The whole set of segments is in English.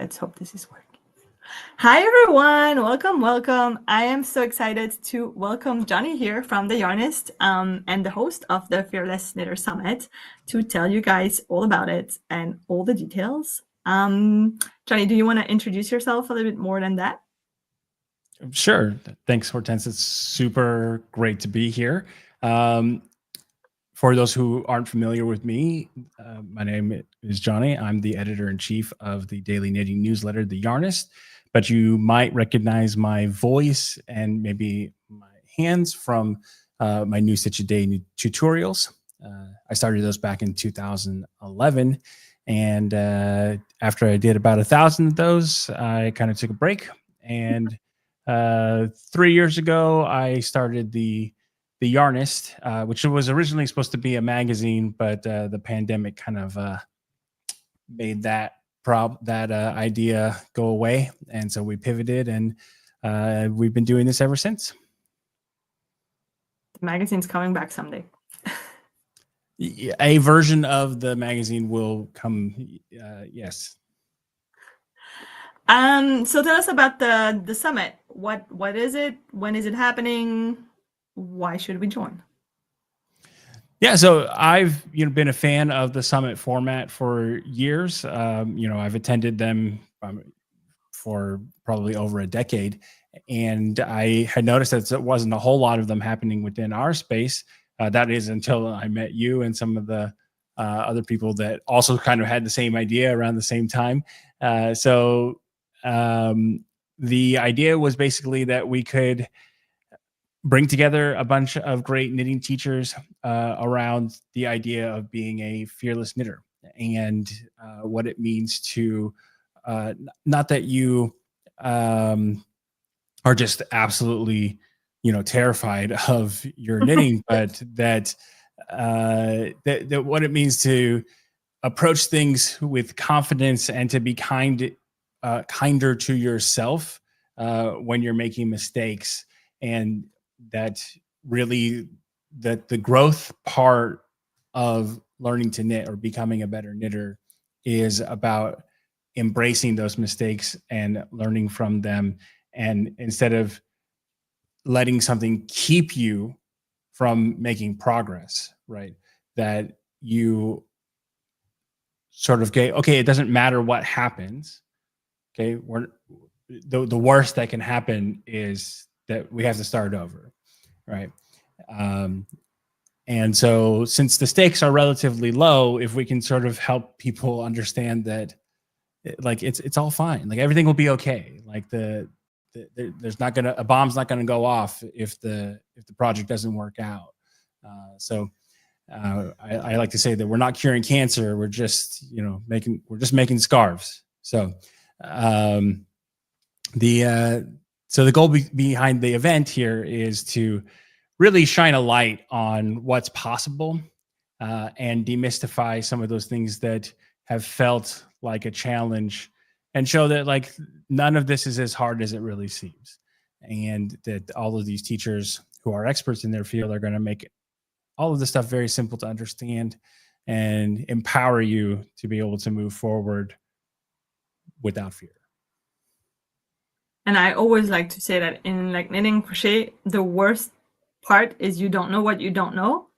let's hope this is working. Hi, everyone. Welcome. I am so excited to welcome Johnny here from The Yarnist and the host of the Fearless Knitter Summit to tell you guys all about it and all the details. Johnny, do you want to introduce yourself a little bit more than that? Sure. Thanks, Hortense. It's super great to be here. For those who aren't familiar with me, my name is Johnny. I'm the editor-in-chief of the daily knitting newsletter, The Yarnist, but you might recognize my voice and maybe my hands from my New Stitch a Day tutorials. I started those back in 2011, and after I did about 1,000 of those, I kind of took a break, and 3 years ago, I started the Yarnist, which was originally supposed to be a magazine, but the pandemic kind of made that idea go away, and so we pivoted, and we've been doing this ever since. The magazine's coming back someday. A version of the magazine will come. Yes. So tell us about the summit. What is it? When is it happening? Why should we join? Yeah, so I've been a fan of the summit format for years. I've attended them for probably over a decade, and I had noticed that there wasn't a whole lot of them happening within our space. That is until I met you and some of the other people that also kind of had the same idea around the same time. The idea was basically that we could bring together a bunch of great knitting teachers around the idea of being a fearless knitter and what it means to not that you are just absolutely terrified of your knitting, but that what it means to approach things with confidence and to be kinder to yourself when you're making mistakes, and that really that the growth part of learning to knit or becoming a better knitter is about embracing those mistakes and learning from them, and instead of letting something keep you from making progress, right? That you sort of get, okay, it doesn't matter what happens. Okay, the worst that can happen is that we have to start over, right? And so since the stakes are relatively low, if we can sort of help people understand that like it's all fine, like everything will be okay, like there's not gonna, a bomb's not gonna go off if the project doesn't work out. I like to say that we're not curing cancer, we're just making scarves. So the goal behind the event here is to really shine a light on what's possible and demystify some of those things that have felt like a challenge, and show that like none of this is as hard as it really seems, and that all of these teachers who are experts in their field are going to make all of this stuff very simple to understand and empower you to be able to move forward without fear. And I always like to say that in like knitting crochet, the worst part is you don't know what you don't know.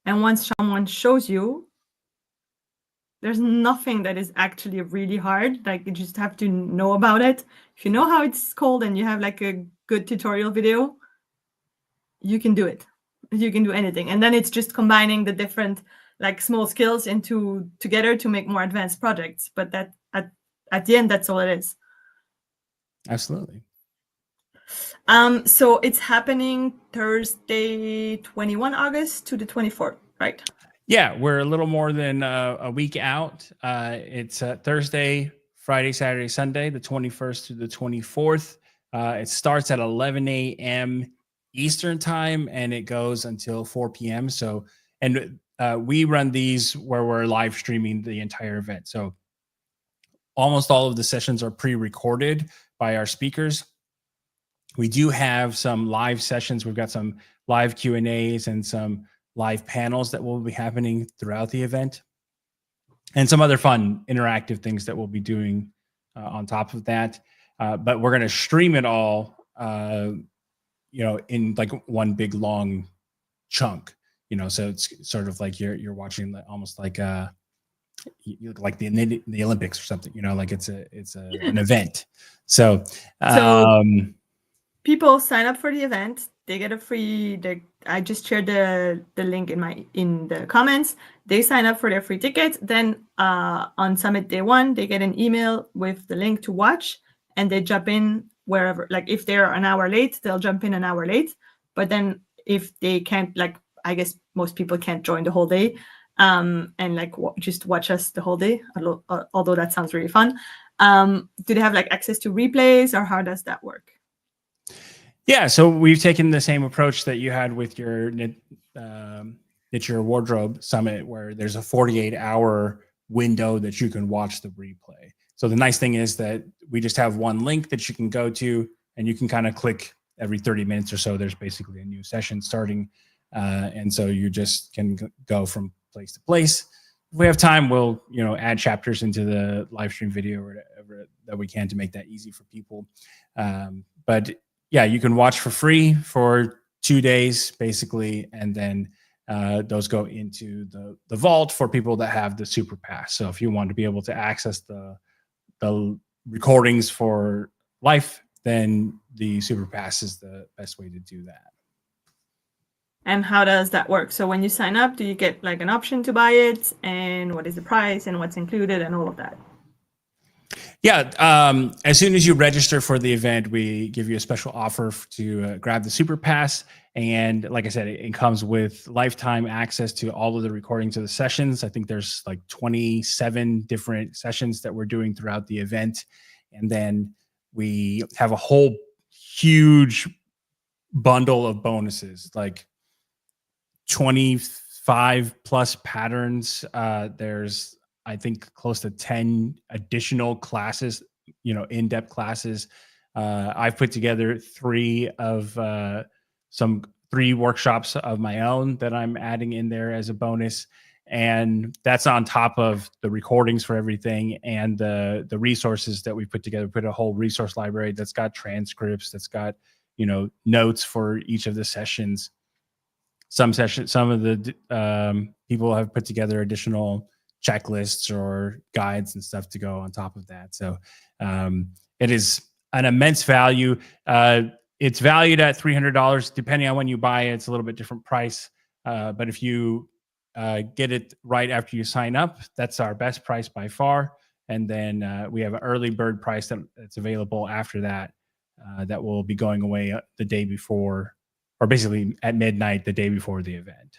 And once someone shows you, there's nothing that is actually really hard. Like you just have to know about it. If you know how it's called and you have like a good tutorial video, you can do it. You can do anything. And then it's just combining the different like small skills together to make more advanced projects. But that at the end, that's all it is. Absolutely. So it's happening Thursday, 21 August to the 24th, right? Yeah, we're a little more than a week out. It's Thursday, Friday, Saturday, Sunday, the 21st to the 24th. It starts at 11 a.m. Eastern time, and it goes until 4 p.m. So, and we run these where we're live streaming the entire event. So almost all of the sessions are pre-recorded by our speakers. We do have some live sessions. We've got some live Q&As and some live panels that will be happening throughout the event, and some other fun interactive things that we'll be doing on top of that. But we're going to stream it all, in like one big long chunk, so it's sort of like you're watching almost like you look like the Olympics or something, like it's an event. So people sign up for the event, they get a free, I just shared the link in the comments. They sign up for their free tickets. Then on Summit Day 1, they get an email with the link to watch, and they jump in wherever. Like if they're an hour late, they'll jump in an hour late. But then if they can't, like, I guess most people can't join the whole day, and like just watch us the whole day, although that sounds really fun. Do they have like access to replays, or how does that work? Yeah, so we've taken the same approach that you had with your Your Wardrobe Summit, where there's a 48-hour window that you can watch the replay. So the nice thing is that we just have one link that you can go to, and you can kind of click every 30 minutes or so. There's basically a new session starting, and so you just can go from place to place. If we have time, we'll add chapters into the live stream video or whatever that we can to make that easy for people. But yeah, you can watch for free for 2 days, basically, and then those go into the vault for people that have the Super Pass. So if you want to be able to access the recordings for life, then the Super Pass is the best way to do that. And how does that work? So when you sign up, do you get like an option to buy it? And what is the price and what's included and all of that? Yeah, as soon as you register for the event, we give you a special offer to grab the Super Pass. And like I said, it comes with lifetime access to all of the recordings of the sessions. I think there's like 27 different sessions that we're doing throughout the event. And then we have a whole huge bundle of bonuses, like 25 plus patterns. There's, I think, close to 10 additional classes, in-depth classes. I've put together three workshops of my own that I'm adding in there as a bonus. And that's on top of the recordings for everything and the resources that we put together. Put a whole resource library that's got transcripts, that's got, notes for each of the sessions. Some of the people have put together additional checklists or guides and stuff to go on top of that. So it is an immense value. It's valued at $300. Depending on when you buy it, it's a little bit different price. But if you get it right after you sign up, that's our best price by far. And then we have an early bird price that's available after that, that will be going away the day before, or basically at midnight the day before the event.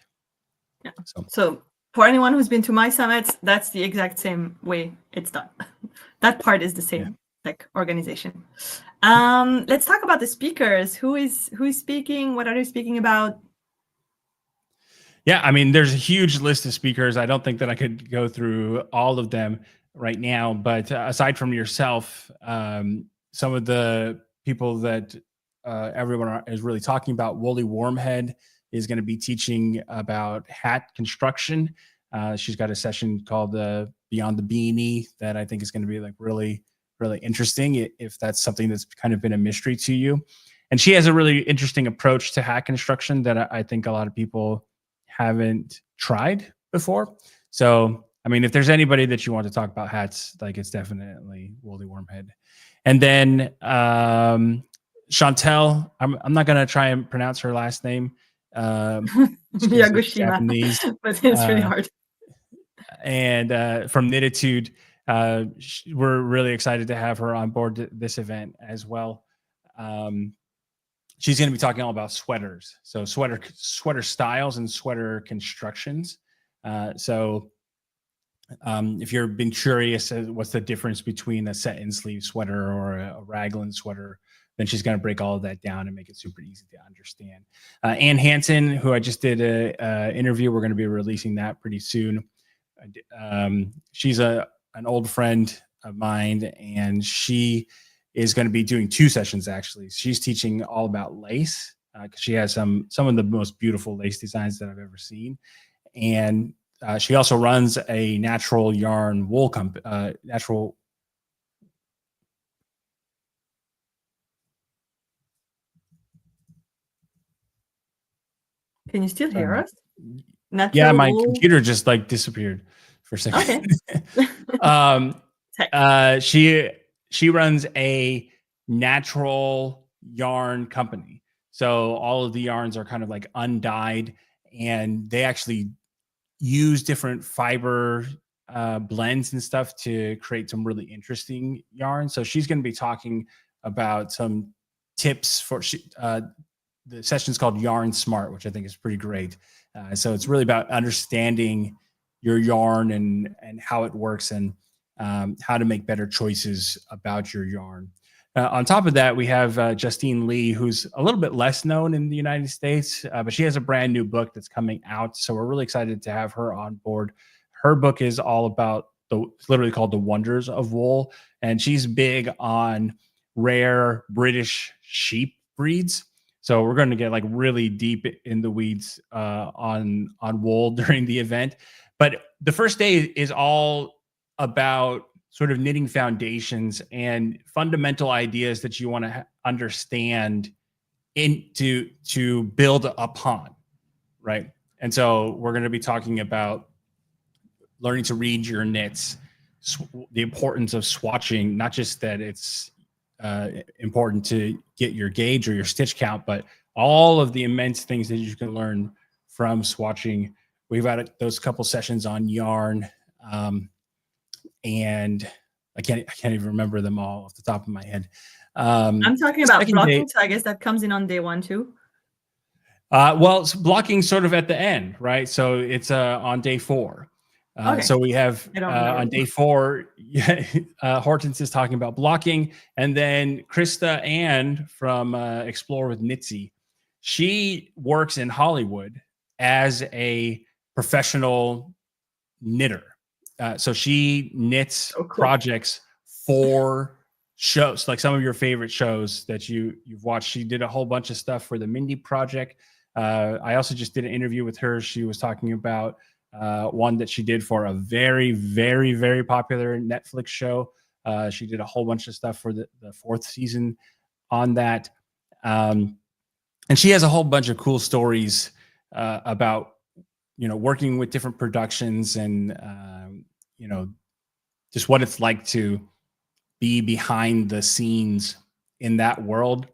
Yeah. So for anyone who's been to my summits, that's the exact same way it's done. That part is the same, like organization. Let's talk about the speakers. Who is speaking? What are they speaking about? Yeah, I mean, there's a huge list of speakers. I don't think that I could go through all of them right now, but aside from yourself, some of the people that everyone is really talking about, Wooly Wormhead is going to be teaching about hat construction. She's got a session called Beyond the Beanie that I think is going to be like really, really interesting if that's something that's kind of been a mystery to you. And she has a really interesting approach to hat construction that I think a lot of people haven't tried before. So, I mean, if there's anybody that you want to talk about hats, like, it's definitely Wooly Wormhead. And then Chantel, I'm not going to try and pronounce her last name. Yagushima, Japanese, but it's really hard. And from Knititude, we're really excited to have her on board this event as well. She's going to be talking all about sweaters, so sweater styles and sweater constructions. So if you've been curious as what's the difference between a set-in sleeve sweater or a raglan sweater, then she's going to break all of that down and make it super easy to understand. Ann Hansen, who I just did an interview, we're going to be releasing that pretty soon. She's an old friend of mine, and she is going to be doing 2 sessions, actually. She's teaching all about lace, because she has some of the most beautiful lace designs that I've ever seen. And she also runs a natural yarn wool Can you still hear us? Yeah, Natural my wool. computer just like disappeared for a second. Okay. She runs a natural yarn company. So all of the yarns are kind of like undyed, and they actually use different fiber blends and stuff to create some really interesting yarn. So she's going to be talking about some tips for the session's called Yarn Smart, which I think is pretty great. So it's really about understanding your yarn and how it works, and how to make better choices about your yarn. On top of that, we have Justine Lee, who's a little bit less known in the United States, but she has a brand new book that's coming out. So we're really excited to have her on board. Her book is all about it's literally called The Wonders of Wool. And she's big on rare British sheep breeds. So we're going to get like really deep in the weeds on wool during the event. But the first day is all about sort of knitting foundations and fundamental ideas that you want to understand to build upon, right? And so we're going to be talking about learning to read your knits, the importance of swatching, not just that it's important to get your gauge or your stitch count, but all of the immense things that you can learn from swatching. We've had those couple sessions on yarn, and I can't even remember them all off the top of my head. I'm talking about blocking, so I guess that comes in on day 1 too. Well, it's blocking sort of at the end, right? So it's on day 4. Okay. So we have on day 4, Hortense is talking about blocking, and then Krista Ann from Explore with Knitsy, she works in Hollywood as a professional knitter. So she knits projects for shows, like some of your favorite shows that you've watched. She did a whole bunch of stuff for the Mindy Project. I also just did an interview with her. She was talking about one that she did for a very, very, very popular Netflix show. She did a whole bunch of stuff for the 4th season on that. And she has a whole bunch of cool stories about, working with different productions and, just what it's like to be behind the scenes in that world,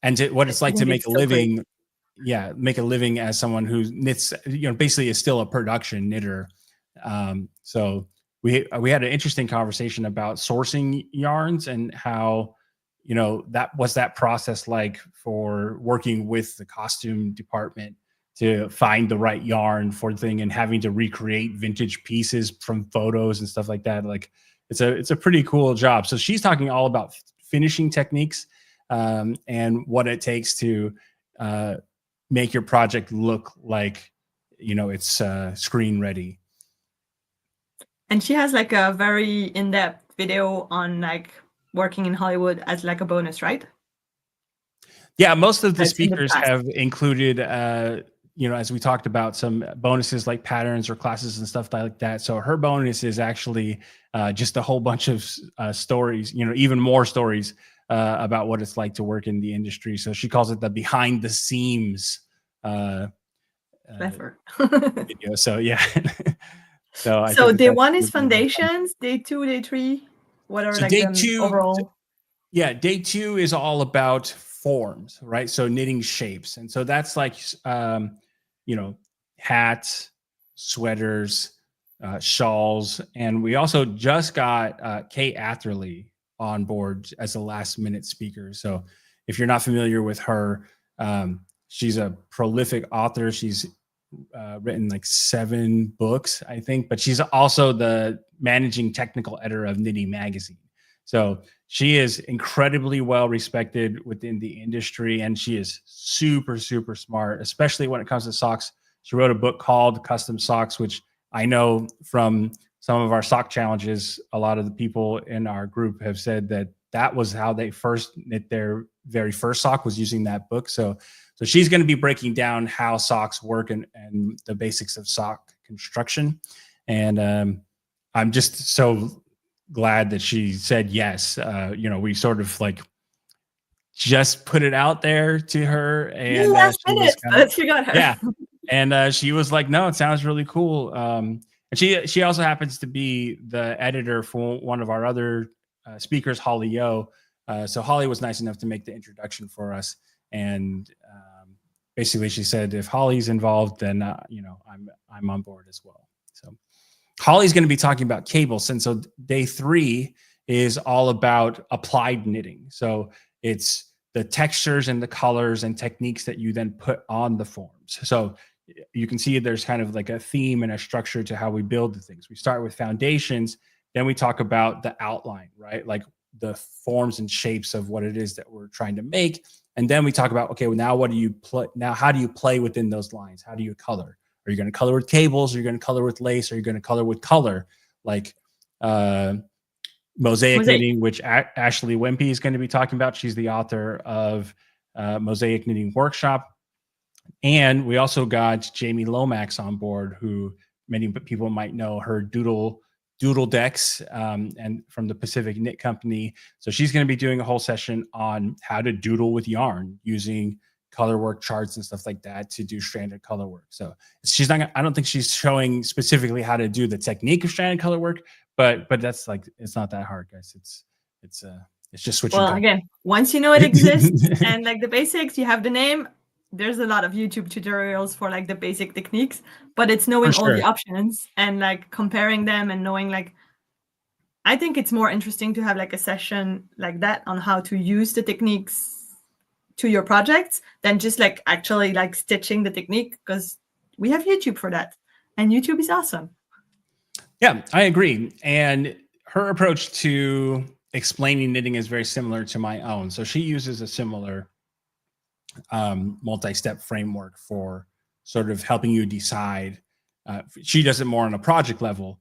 and what it's like to make a living. Yeah, make a living as someone who knits, basically is still a production knitter. So we had an interesting conversation about sourcing yarns and how, that process like for working with the costume department to find the right yarn for the thing and having to recreate vintage pieces from photos and stuff like that. Like it's a pretty cool job. So she's talking all about finishing techniques and what it takes to make your project look like, it's screen ready. And she has like a very in-depth video on like working in Hollywood as like a bonus, right? Yeah, most of the speakers have included, as we talked about, some bonuses like patterns or classes and stuff like that. So her bonus is actually just a whole bunch of stories, even more stories about what it's like to work in the industry. So she calls it the behind the seams Clever. video. So yeah. So day 1 is foundations, day 2, day 3, what are like the overall? Yeah, day 2 is all about forms, right? So knitting shapes. And so that's like, hats, sweaters, shawls. And we also just got Kate Atherley on board as a last minute speaker. So if you're not familiar with her, she's a prolific author. She's written like 7 books, I think, but she's also the managing technical editor of Knitting Magazine. So she is incredibly well respected within the industry, and she is super, super smart, especially when it comes to socks. She wrote a book called Custom Socks, which I know from some of our sock challenges, a lot of the people in our group have said that was how they first knit their very first sock, was using that book. So she's going to be breaking down how socks work and the basics of sock construction. And I'm just so glad that she said yes. We sort of like just put it out there to her, The and last she was minute, kind of, but you got her. yeah, and she was like, "No, it sounds really cool." And she also happens to be the editor for one of our other speakers, Holly Yo. So Holly was nice enough to make the introduction for us, and basically she said, "If Holly's involved, then I'm on board as well." So Holly's going to be talking about cables, and so day 3 is all about applied knitting. So it's the textures and the colors and techniques that you then put on the forms. So you can see there's kind of like a theme and a structure to how we build the things. We start with foundations, then we talk about the outline, right? Like the forms and shapes of what it is that we're trying to make. And then we talk about, okay, well, now what do you play? Now, how do you play within those lines? How do you color? Are you going to color with cables? Are you going to color with lace? Are you going to color with color? Like mosaic knitting, which Ashley Wimpy is going to be talking about. She's the author of Mosaic Knitting Workshop. And we also got Jamie Lomax on board, who many people might know her Doodle Decks, and from the Pacific Knit Company. So she's going to be doing a whole session on how to doodle with yarn using color work charts and stuff like that to do stranded color work. So she's not, I don't think she's showing specifically how to do the technique of stranded color work, but that's like, it's not that hard, guys. It's just switching. Well, color. Again, once you know it exists and like the basics, you have the name. There's a lot of YouTube tutorials for like the basic techniques, but it's knowing all the options and like comparing them and knowing like, I think it's more interesting to have like a session like that on how to use the techniques to your projects than just like actually like stitching the technique, because we have YouTube for that and YouTube is awesome. Yeah, I agree. And her approach to explaining knitting is very similar to my own. So she uses a similar multi-step framework for sort of helping you decide. She does it more on a project level,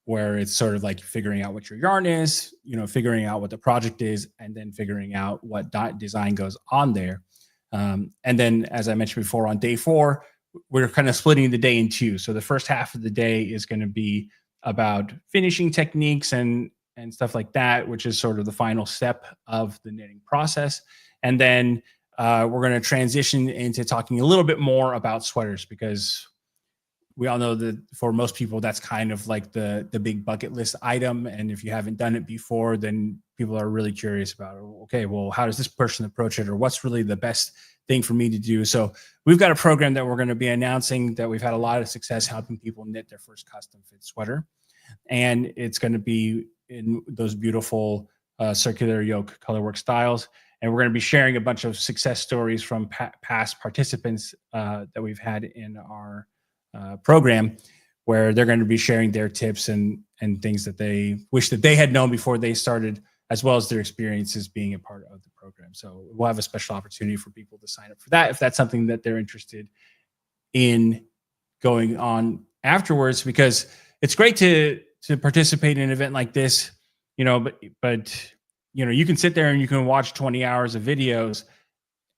where it's sort of like figuring out what your yarn is, figuring out what the project is, and then figuring out what design goes on there. And then, as I mentioned before, on day 4, we're kind of splitting the day in 2. So the first half of the day is going to be about finishing techniques and stuff like that, which is sort of the final step of the knitting process. And then we're going to transition into talking a little bit more about sweaters, because we all know that for most people, that's kind of like the big bucket list item. And if you haven't done it before, then people are really curious about, okay, well, how does this person approach it? Or what's really the best thing for me to do? So we've got a program that we're going to be announcing that we've had a lot of success helping people knit their first custom fit sweater. And it's going to be in those beautiful circular yoke colorwork styles. And we're going to be sharing a bunch of success stories from past participants that we've had in our program, where they're going to be sharing their tips and things that they wish that they had known before they started, as well as their experiences being a part of the program. So we'll have a special opportunity for people to sign up for that if that's something that they're interested in going on afterwards, because it's great to participate in an event like this, but you can sit there and you can watch 20 hours of videos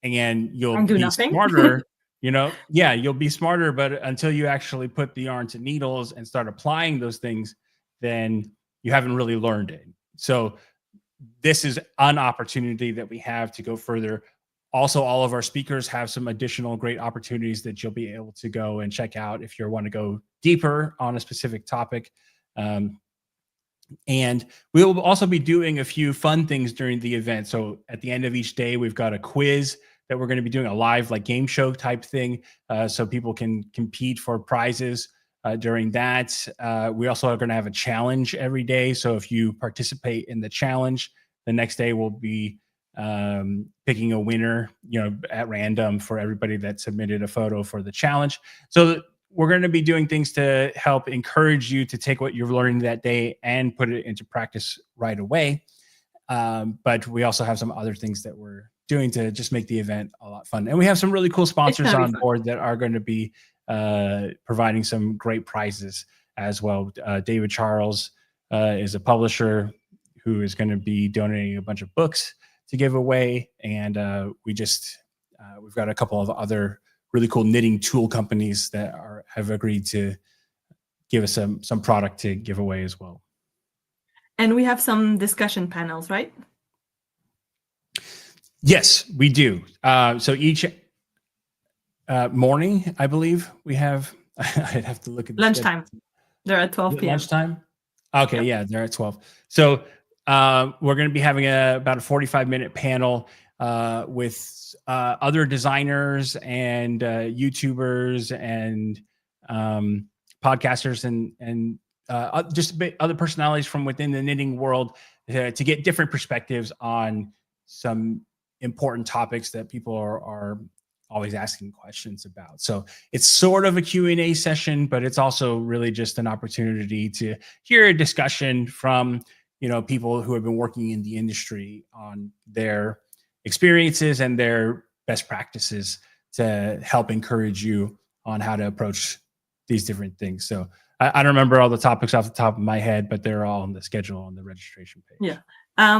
and you'll be smarter. You'll be smarter, but until you actually put the yarn to needles and start applying those things, then you haven't really learned it. So this is an opportunity that we have to go further. Also, all of our speakers have some additional great opportunities that you'll be able to go and check out if you want to go deeper on a specific topic. And we will also be doing a few fun things during the event. So at the end of each day, we've got a quiz that we're going to be doing, a live like game show type thing, so people can compete for prizes during that. We also are going to have a challenge every day. So if you participate in the challenge, the next day we'll be picking a winner, at random for everybody that submitted a photo for the challenge. So we're going to be doing things to help encourage you to take what you're learning that day and put it into practice right away. But we also have some other things that we're doing to just make the event a lot fun. And we have some really cool sponsors on board that are going to be providing some great prizes as well. David Charles is a publisher who is going to be donating a bunch of books to give away. And we've got a couple of other really cool knitting tool companies that have agreed to give us some product to give away as well. And we have some discussion panels, right? Yes, we do. So each morning, I believe we have. I'd have to look at the schedule. Lunchtime. They're at 12 p.m. Lunchtime. Okay, Yep. yeah, they're at 12. So we're going to be having about a 45-minute panel with other designers and YouTubers and podcasters and just a bit other personalities from within the knitting world to get different perspectives on some important topics that people are always asking questions about. So it's sort of a Q&A session, but it's also really just an opportunity to hear a discussion from, people who have been working in the industry on their experiences and their best practices to help encourage you on how to approach these different things. So I don't remember all the topics off the top of my head, but they're all on the schedule on the registration page. Yeah.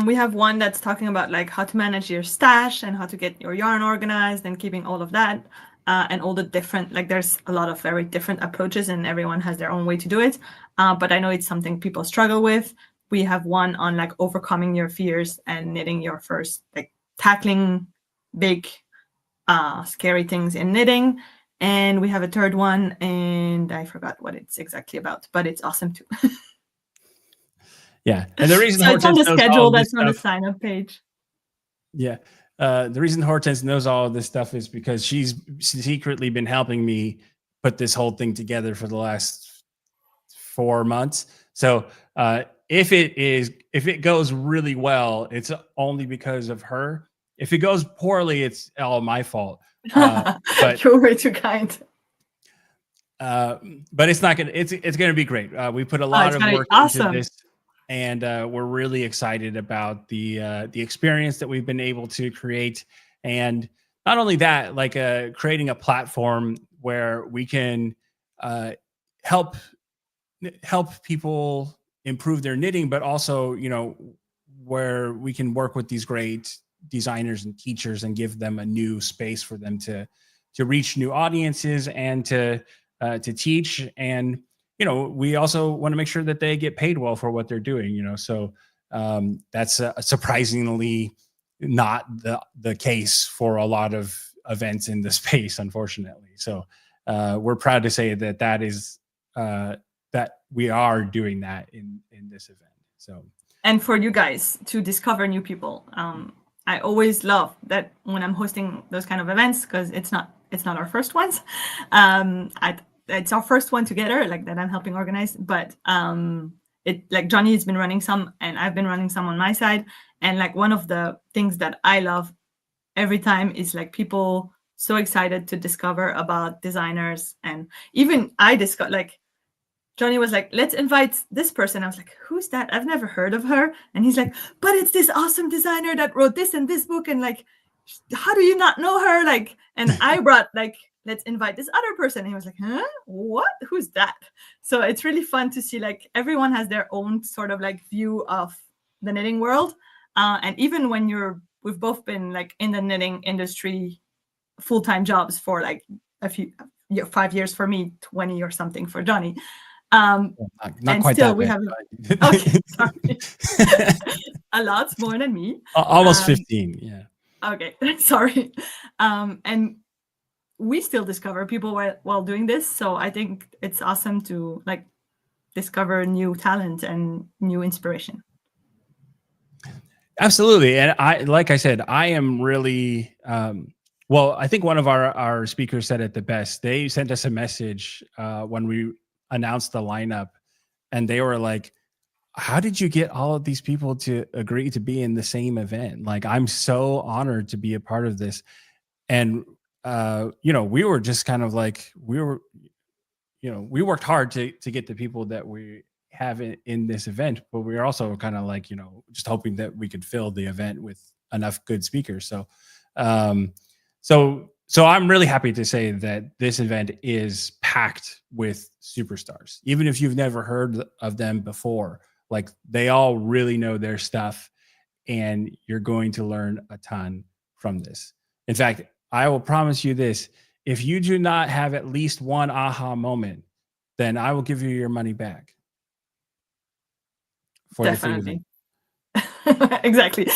We have one that's talking about like how to manage your stash and how to get your yarn organized and keeping all of that and all the different, like there's a lot of very different approaches and everyone has their own way to do it. But I know it's something people struggle with. We have one on like overcoming your fears and knitting your first, like tackling big, scary things in knitting. And we have a third one and I forgot what it's exactly about, but it's awesome too. Yeah, and the reason so it's on the schedule that's on the stuff, sign-up page. Yeah, the reason Hortense knows all of this stuff is because she's secretly been helping me put this whole thing together for the last 4 months. So if it goes really well, it's only because of her. If it goes poorly, it's all my fault. But you're way too kind. But it's not gonna. It's gonna be great. We put a lot of work into this. And we're really excited about the experience that we've been able to create, and not only that, like creating a platform where we can help people improve their knitting, but also where we can work with these great designers and teachers and give them a new space for them to reach new audiences and to teach. And we also want to make sure that they get paid well for what they're doing, so that's surprisingly not the case for a lot of events in the space, unfortunately. So we're proud to say that is that we are doing that in this event. So, and for you guys to discover new people, I always love that when I'm hosting those kind of events, because it's not our first ones. It's our first one together, like that I'm helping organize, but it like Johnny has been running some and I've been running some on my side. And like one of the things that I love every time is like people so excited to discover about designers. And even I discovered, like Johnny was like, let's invite this person. I was like, who's that? I've never heard of her. And he's like, but it's this awesome designer that wrote this and this book. And like, how do you not know her? Like, and I brought like, let's invite this other person. And he was like, huh? What? Who's that? So it's really fun to see like everyone has their own sort of like view of the knitting world. And even when we've both been like in the knitting industry, full-time jobs for like 5 years for me, 20 or something for Johnny. not and quite still that we bad. have okay, sorry. A lot more than me. Almost 15, yeah. Okay, sorry. And we still discover people while doing this. So I think it's awesome to like discover new talent and new inspiration. Absolutely. And like I said, I am really, well, I think one of our speakers said it the best. They sent us a message when we announced the lineup and they were like, how did you get all of these people to agree to be in the same event? Like, I'm so honored to be a part of this. And, we were just kind of like, we worked hard to get the people that we have in this event, but we were also kind of like, just hoping that we could fill the event with enough good speakers. So, so I'm really happy to say that this event is packed with superstars, even if you've never heard of them before. Like, they all really know their stuff, and you're going to learn a ton from this. In fact, I will promise you this: if you do not have at least one aha moment, then I will give you your money back for Definitely. the free event. Exactly.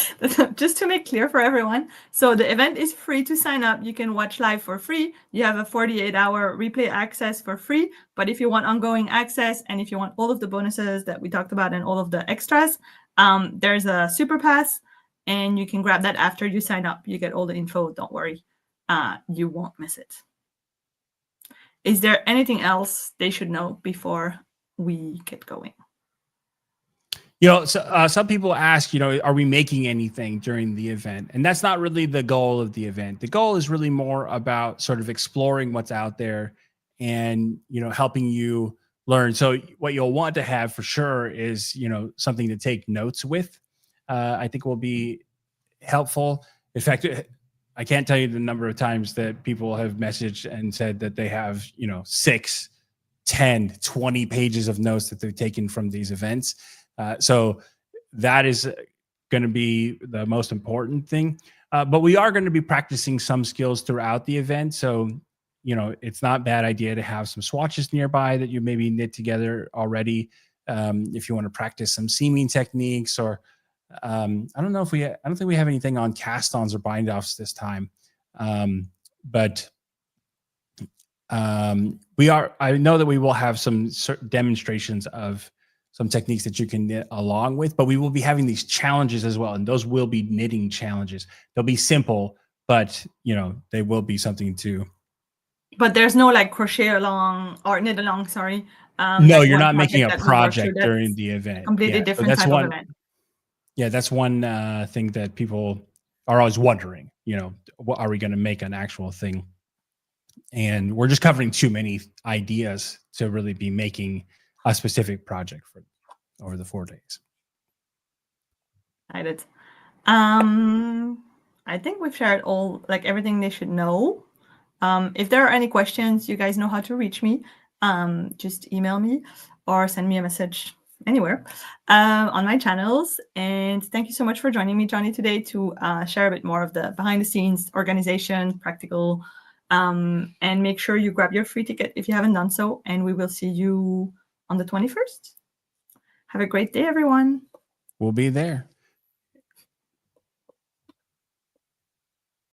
Just to make clear for everyone. So the event is free to sign up. You can watch live for free. You have a 48-hour replay access for free. But if you want ongoing access and if you want all of the bonuses that we talked about and all of the extras, there's a super pass and you can grab that after you sign up. You get all the info. Don't worry. You won't miss it. Is there anything else they should know before we get going? So, some people ask, are we making anything during the event? And that's not really the goal of the event. The goal is really more about sort of exploring what's out there and, helping you learn. So what you'll want to have for sure is, something to take notes with. I think will be helpful. In fact, I can't tell you the number of times that people have messaged and said that they have, 6, 10, 20 pages of notes that they've taken from these events. So that is going to be the most important thing. But we are going to be practicing some skills throughout the event. So, it's not a bad idea to have some swatches nearby that you maybe knit together already. If you want to practice some seaming techniques, or I don't think we have anything on cast-ons or bind-offs this time. But I know that we will have some demonstrations of some techniques that you can knit along with, but we will be having these challenges as well. And those will be knitting challenges. They'll be simple, but they will be something to. But there's no like crochet along or knit along, sorry. No, you're not making a project during the event. Completely different type of event. Yeah, that's one thing that people are always wondering, what are we going to make an actual thing? And we're just covering too many ideas to really be making a specific project for over the 4 days. I did. I think we've shared everything they should know. If there are any questions, you guys know how to reach me. Just email me or send me a message anywhere on my channels. And thank you so much for joining me, Johnny, today to share a bit more of the behind the scenes organization, practical, and make sure you grab your free ticket if you haven't done so. And we will see you on the 21st. Have a great day, everyone. We'll be there.